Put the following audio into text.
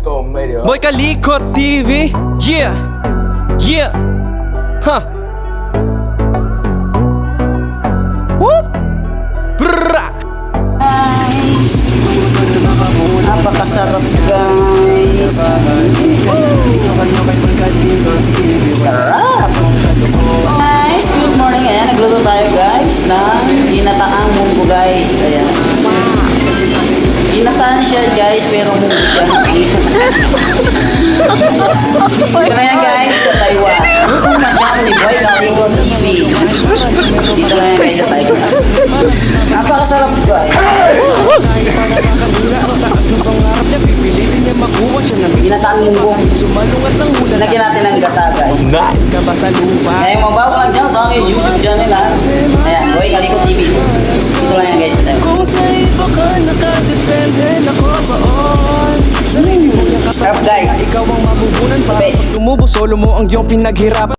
Storm Media. Boy Kalikot TV, yeah, yeah, huh. Whoop, brrrra. Guys, napakasarap guys. Sarap. Guys, good morning. Ayan, nagluto tayo guys ng ginataang munggo guys. Ayan. Ginataan siya guys, pero munggo siya. Ito na yan guys, sa Taiwan. Kung masyam ni Boy Kalikot TV. Dito na yan guys sa Taiwan. Napakasarap guys. Ginataang munggo. Lagyan natin ng gata guys. Kaya yung mabaw lang dyan sa aking YouTube channel ha. Ayan, Boy Kalikot TV. Dito lang yan guys sa Taiwan. Sarap guys. The best. Sumubo, solo mo ang iyong pinaghirapan.